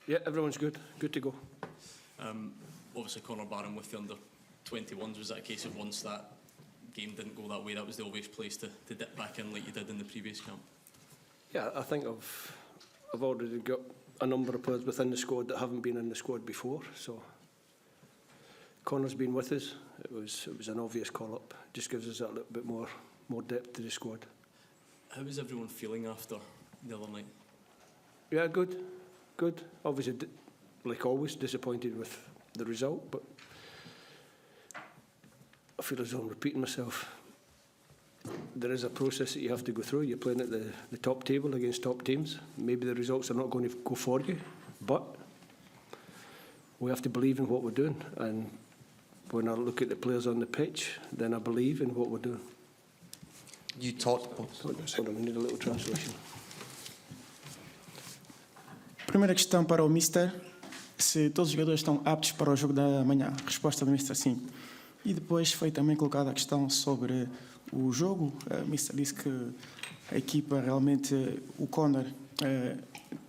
Yeah, everyone's good to go. Obviously, Conor Barron with the under-21s, was that a case of once that game didn't go that way, that was the obvious place to dip back in like you did in the previous camp? Yeah, I think I've already got a number of players within the squad that haven't been in the squad before, so Conor's been with us. It was an obvious call-up. Just gives us that little bit more depth to the squad. How was everyone feeling after the other night? Yeah, good. Obviously, like always, disappointed with the result, but I feel as though I'm repeating myself. There is a process that you have to go through. You're playing at the top table against top teams. Maybe the results are not going to go for you, but we have to believe in what we're doing. And when I look at the players on the pitch, then I believe in what we're doing. You talked... Hold on, we need a little translation. Primeira questão para o Mister, se todos os jogadores estão aptos para o jogo da manhã. Resposta do Mister, sim. E depois foi também colocada a questão sobre o jogo. O Mister disse que a equipa realmente, o Conor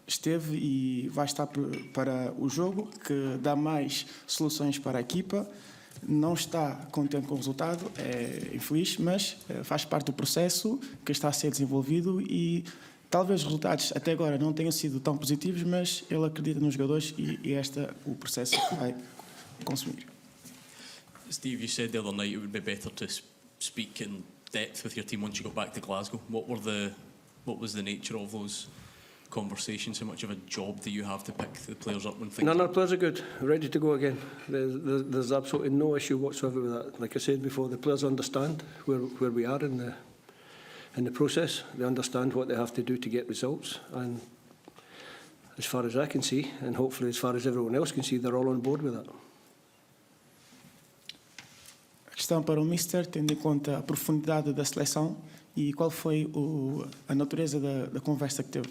esteve e vai estar para o jogo, que dá mais soluções para a equipa. Não está contente com o resultado, é infeliz, mas faz parte do processo que está a ser desenvolvido e talvez os resultados até agora não tenham sido tão positivos, mas ele acredita nos jogadores e este é o processo que vai consumir. Steve, you said the other night it would be better to speak in depth with your team once you got back to Glasgow. What was the nature of those conversations? How much of a job do you have to pick the players up when things... None of the players are good, ready to go again. There's absolutely no issue whatsoever with that. Like I said before, the players understand where we are in the process. They understand what they have to do to get results, and as far as I can see, and hopefully as far as everyone else can see, they're all on board with that. A questão para o Mister, tendo em conta a profundidade da seleção e qual foi a natureza da conversa que teve.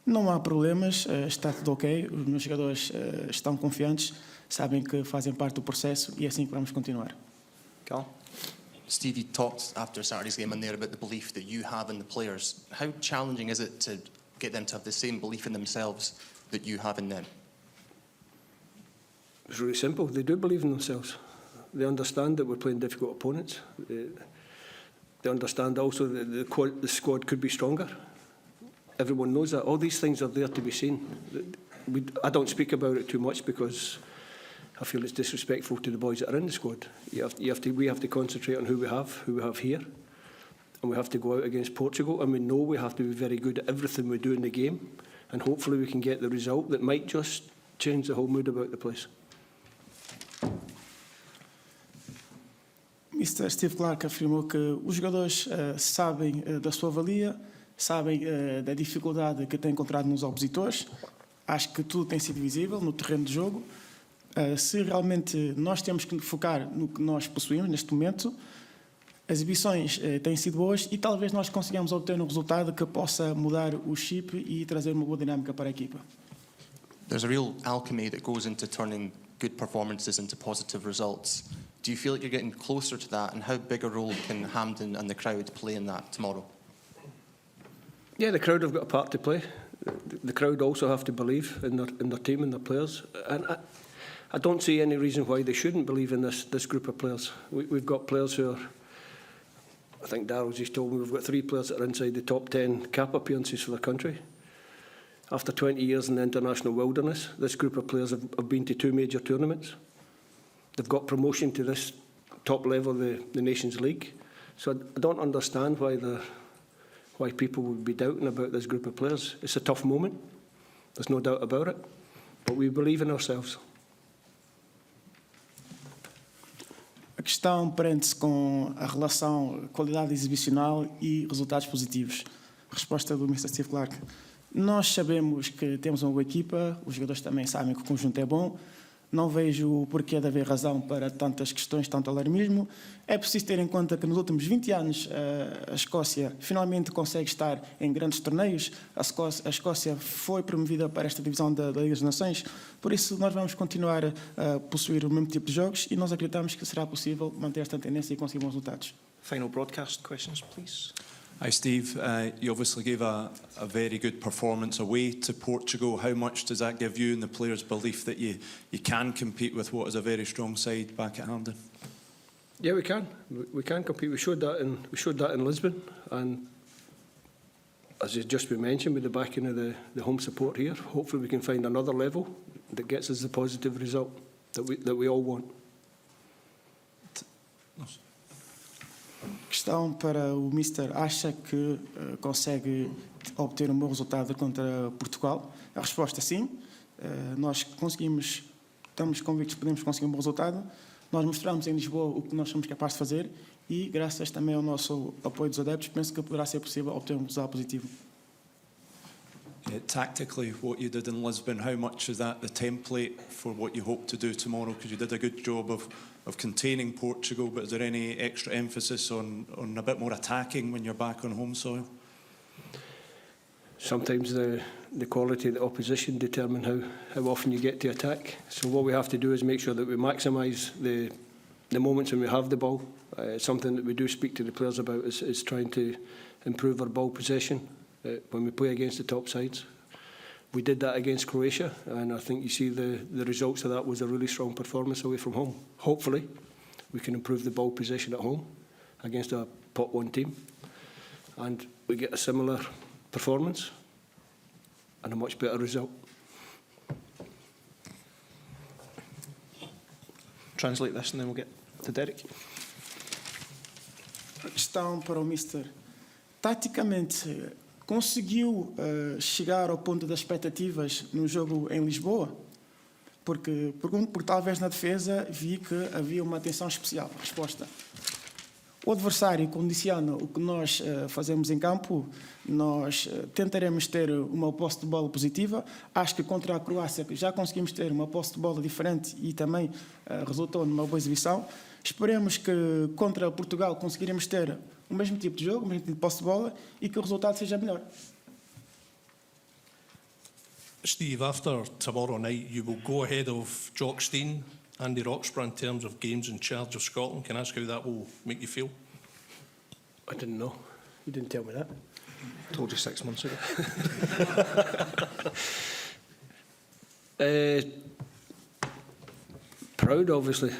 Não há problemas, está tudo ok, os meus jogadores estão confiantes, sabem que fazem parte do processo e é assim que vamos continuar. Carl? Steve, you talked after Saturday's game in there about the belief that you have in the players. How challenging is it to get them to have the same belief in themselves that you have in them? It's really simple. They do believe in themselves. They understand that we're playing difficult opponents. They understand also that the squad could be stronger. Everyone knows that. All these things are there to be seen. I don't speak about it too much because I feel it's disrespectful to the boys that are in the squad. We have to concentrate on who we have here, and we have to go out against Portugal, and we know we have to be very good at everything we do in the game, and hopefully we can get the result that might just change the whole mood about the place. Mr. Steve Clarke afirmou que os jogadores sabem da sua valia, sabem da dificuldade que têm encontrado nos opositores. Acho que tudo tem sido visível no terreno de jogo. Se realmente nós temos que focar no que nós possuímos neste momento, as exibições têm sido boas e talvez nós consigamos obter um resultado que possa mudar o chip e trazer uma boa dinâmica para a equipa. There's a real alchemy that goes into turning good performances into positive results. Do you feel like you're getting closer to that, and how big a role can Hampden and the crowd play in that tomorrow? Yeah, the crowd have got a part to play. The crowd also have to believe in their team and their players, and I don't see any reason why they shouldn't believe in this group of players. We've got players who are, I think Darryl's just told me, we've got 3 players that are inside the top 10 cap appearances for their country. After 20 years in the international wilderness, this group of players have been to 2 major tournaments. They've got promotion to this top level of the Nations League. So I don't understand why people would be doubting about this group of players. It's a tough moment, there's no doubt about it, but we believe in ourselves. A questão prende-se com a relação qualidade exibicional e resultados positivos. Resposta do Mr. Steve Clarke. Nós sabemos que temos uma boa equipa, os jogadores também sabem que o conjunto é bom. Não vejo o porquê de haver razão para tantas questões, tanto alarmismo. É preciso ter em conta que nos últimos 20 anos a Escócia finalmente consegue estar em grandes torneios. A Escócia foi promovida para esta divisão da Liga das Nações. Por isso, nós vamos continuar a possuir o mesmo tipo de jogos e nós acreditamos que será possível manter esta tendência e conseguir bons resultados. Final broadcast questions, please. Hi Steve, you obviously gave a very good performance away to Portugal. How much does that give you and the players belief that you can compete with what is a very strong side back at Hampden? Yeah, we can. We can compete. We showed that in Lisbon, and as has just been mentioned, with the backing of the home support here, hopefully we can find another level that gets us the positive result that we all want. Questão para o Mister. Acha que consegue obter bom resultado contra Portugal? A resposta é sim. Nós estamos convictos que podemos conseguir bom resultado. Nós mostramos em Lisboa o que nós somos capazes de fazer e, graças também ao nosso apoio dos adeptos, penso que poderá ser possível obter resultado positivo. Tactically, what you did in Lisbon, how much is that the template for what you hope to do tomorrow? Because you did a good job of containing Portugal, but is there any extra emphasis on a bit more attacking when you're back on home soil? Sometimes the quality of the opposition determine how often you get to attack. So what we have to do is make sure that we maximise the moments when we have the ball. Something that we do speak to the players about is trying to improve our ball possession when we play against the top sides. We did that against Croatia, and I think you see the results of that was a really strong performance away from home. Hopefully, we can improve the ball possession at home against a pot one team, and we get a similar performance and a much better result. Translate this and then we'll get to Derek. A questão para o Mister. Taticamente, conseguiu chegar ao ponto das expectativas no jogo em Lisboa? Porque talvez na defesa vi que havia uma atenção especial. Resposta. O adversário condiciona o que nós fazemos em campo. Nós tentaremos ter uma posse de bola positiva. Acho que contra a Croácia já conseguimos ter uma posse de bola diferente e também resultou numa boa exibição. Esperemos que contra Portugal conseguiremos ter o mesmo tipo de jogo, o mesmo tipo de posse de bola e que o resultado seja melhor. Steve, after tomorrow night, you will go ahead of Jock Stein, Andy Roxburgh in terms of games in charge of Scotland. Can I ask how that will make you feel? I didn't know. You didn't tell me that. Told you 6 months ago. Proud, obviously,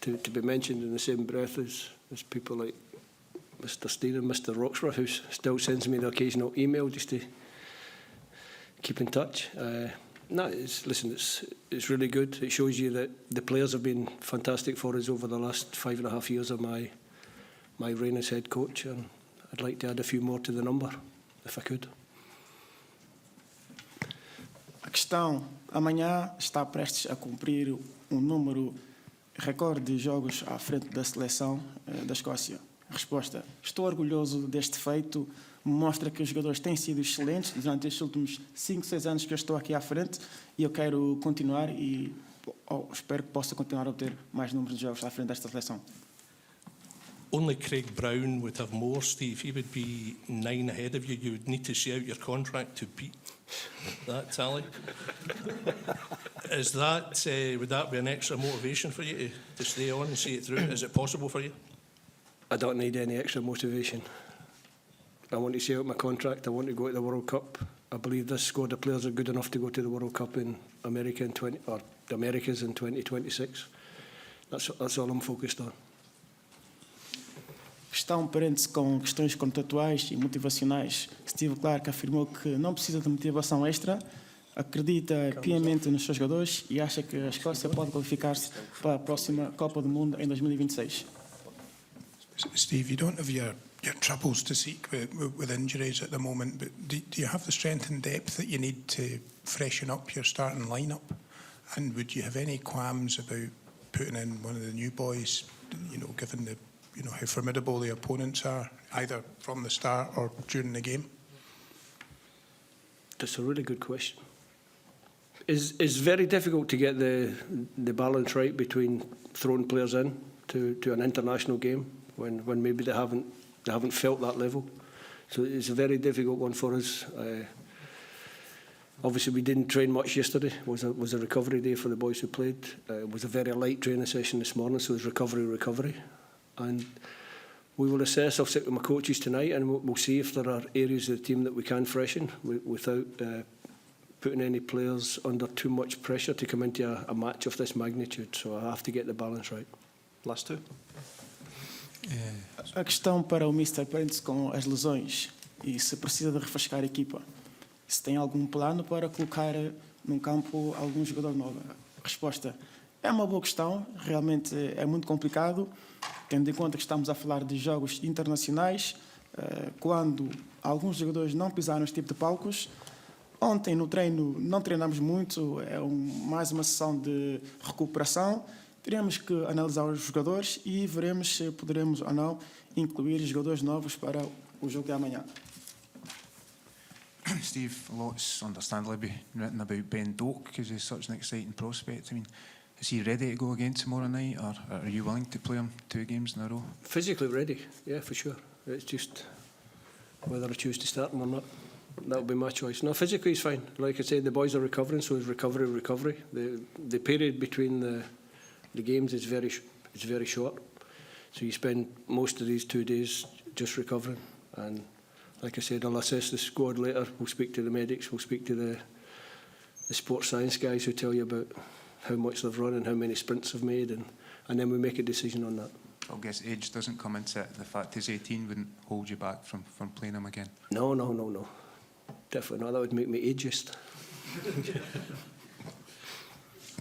to be mentioned in the same breath as people like Mr. Stein and Mr. Roxburgh, who still sends me the occasional email just to keep in touch. It's really good. It shows you that the players have been fantastic for us over the last 5.5 years of my reign as head coach, and I'd like to add a few more to the number, if I could. A questão, amanhã está prestes a cumprir número recorde de jogos à frente da seleção da Escócia. A resposta, estou orgulhoso deste feito, mostra que os jogadores têm sido excelentes durante estes últimos 5, 6 anos que eu estou aqui à frente e eu quero continuar e espero que possa continuar a obter mais números de jogos à frente desta seleção. Only Craig Brown would have more, Steve. He would be 9 ahead of you. You would need to see out your contract to beat that tally. Is that, would that be an extra motivation for you to stay on and see it through? Is it possible for you? I don't need any extra motivation. I want to see out my contract. I want to go to the World Cup. I believe this squad of players are good enough to go to the World Cup in America the Americas in 2026. That's all I'm focused on. Questão prende-se com questões contratuais e motivacionais. Steve Clarke afirmou que não precisa de motivação extra, acredita piamente nos seus jogadores e acha que a Escócia pode qualificar-se para a próxima Copa do Mundo em 2026. Steve, you don't have your troubles to seek with injuries at the moment, but do you have the strength and depth that you need to freshen up your starting lineup? And would you have any qualms about putting in one of the new boys, given how formidable the opponents are, either from the start or during the game? That's a really good question. It's very difficult to get the balance right between throwing players in to an international game when maybe they haven't felt that level. So it's a very difficult one for us. Obviously, we didn't train much yesterday. It was a recovery day for the boys who played. It was a very light training session this morning, so it was recovery. And We will assess. I'll sit with my coaches tonight, and we'll see if there are areas of the team that we can freshen without putting any players under too much pressure to come into a match of this magnitude. So I have to get the balance right. Last two. A questão para o Mister prende-se com as lesões e se precisa de refrescar a equipa. Se tem algum plano para colocar num campo algum jogador novo? A resposta é uma boa questão, realmente é muito complicado, tendo em conta que estamos a falar de jogos internacionais, quando alguns jogadores não pisaram este tipo de palcos. Ontem no treino não treinamos muito, é mais uma sessão de recuperação. Teremos que analisar os jogadores e veremos se poderemos ou não incluir jogadores novos para o jogo de amanhã. Steve, a lot's understandably been written about Ben Doak because he's such an exciting prospect. I mean, is he ready to go again tomorrow night, or are you willing to play him 2 games in a row? Physically ready, yeah, for sure. It's just whether I choose to start him or not. That'll be my choice. No, physically he's fine. Like I said, the boys are recovering, so it's recovery. The period between the games is very short. So you spend most of these 2 days just recovering. And like I said, I'll assess the squad later. We'll speak to the medics. We'll speak to the sports science guys who tell you about how much they've run and how many sprints they've made, and then we make a decision on that. I guess age doesn't come into it. The fact he's 18 wouldn't hold you back from playing him again. No. Definitely not. That would make me ageist.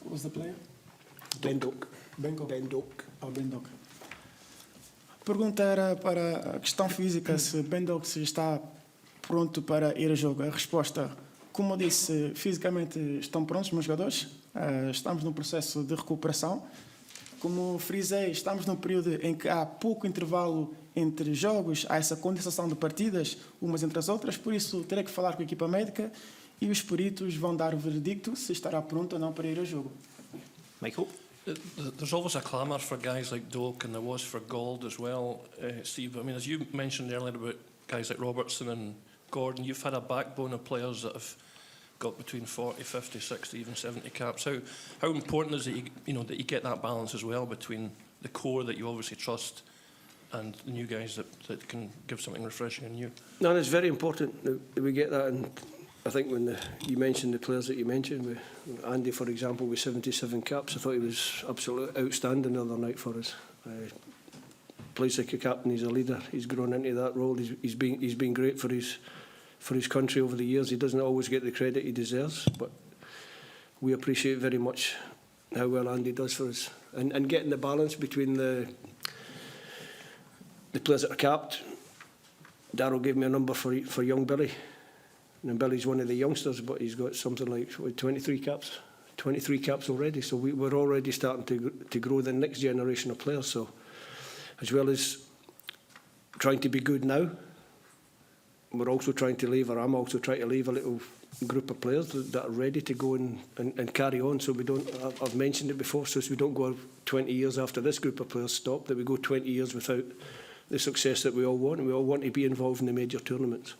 What was the player? Ben Doak. Ben Doak. A pergunta era para a questão física, se Ben Doak está pronto para ir a jogo. A resposta, como eu disse, fisicamente estão prontos os meus jogadores. Estamos num processo de recuperação. Como frisei, estamos num período em que há pouco intervalo entre jogos, há essa condensação de partidas, umas entre as outras, por isso terei que falar com a equipa médica e os peritos vão dar o veredicto se estará pronto ou não para ir ao jogo. Michael? There's always a clamour for guys like Doak, and there was for Gold as well, Steve. I mean, as you mentioned earlier about guys like Robertson and Gordon, you've had a backbone of players that have got between 40, 50, 60, even 70 caps. How important is it that you get that balance as well between the core that you obviously trust and the new guys that can give something refreshing and new? No, it's very important that we get that. And I think when you mentioned the players that you mentioned, Andy, for example, with 77 caps, I thought he was absolutely outstanding the other night for us. Plays like a captain, he's a leader. He's grown into that role. He's been great for his country over the years. He doesn't always get the credit he deserves, but we appreciate very much how well Andy does for us. And getting the balance between the players that are capped. Darryl gave me a number for young Billy. And Billy's one of the youngsters, but he's got something like 23 caps. 23 caps already, so we're already starting to grow the next generation of players. So as well as trying to be good now, we're also trying to leave, or I'm also trying to leave a little group of players that are ready to go and carry on. So we don't, I've mentioned it before, so we don't go 20 years after this group of players stop, that we go 20 years without the success that we all want, and we all want to be involved in the major tournaments.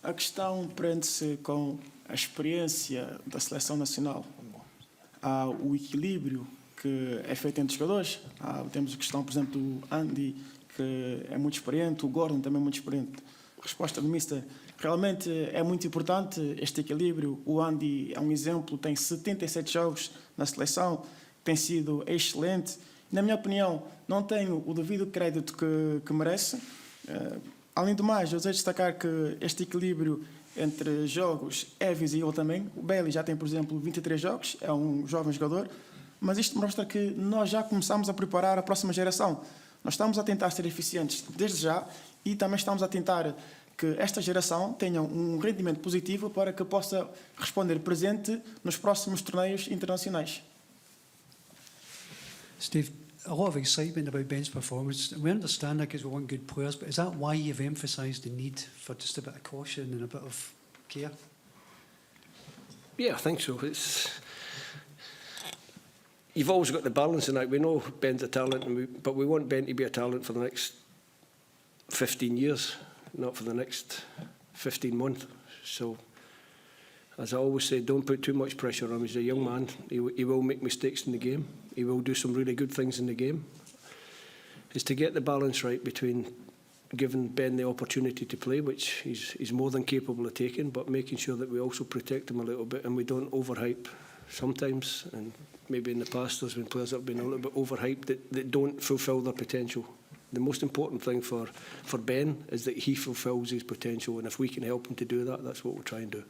A questão prende-se com a experiência da seleção nacional. Há o equilíbrio que é feito entre os jogadores. Temos a questão, por exemplo, do Andy, que é muito experiente, o Gordon também é muito experiente. A resposta do Mister, realmente é muito importante este equilíbrio. O Andy é um exemplo, tem 77 jogos na seleção, tem sido excelente. Na minha opinião, não tenho o devido crédito que merece. Além do mais, eu desejo destacar que este equilíbrio entre jogos é visível também. O Bailey já tem, por exemplo, 23 jogos, é um jovem jogador, mas isto mostra que nós já começamos a preparar a próxima geração. Nós estamos a tentar ser eficientes desde já e também estamos a tentar que esta geração tenha um rendimento positivo para que possa responder presente nos próximos torneios internacionais. Steve, a lot of excitement about Ben's performance. We understand that because we want good players, but is that why you've emphasised the need for just a bit of caution and a bit of care? Yeah, I think so. You've always got the balance in that. We know Ben's a talent, but we want Ben to be a talent for the next 15 years, not for the next 15 months. So as I always say, don't put too much pressure on him. He's a young man. He will make mistakes in the game. He will do some really good things in the game. It's to get the balance right between giving Ben the opportunity to play, which he's more than capable of taking, but making sure that we also protect him a little bit and we don't overhype sometimes. And maybe in the past there's been players that have been a little bit overhyped that don't fulfil their potential. The most important thing for Ben is that he fulfills his potential, and if we can help him to do that, that's what we'll try and do.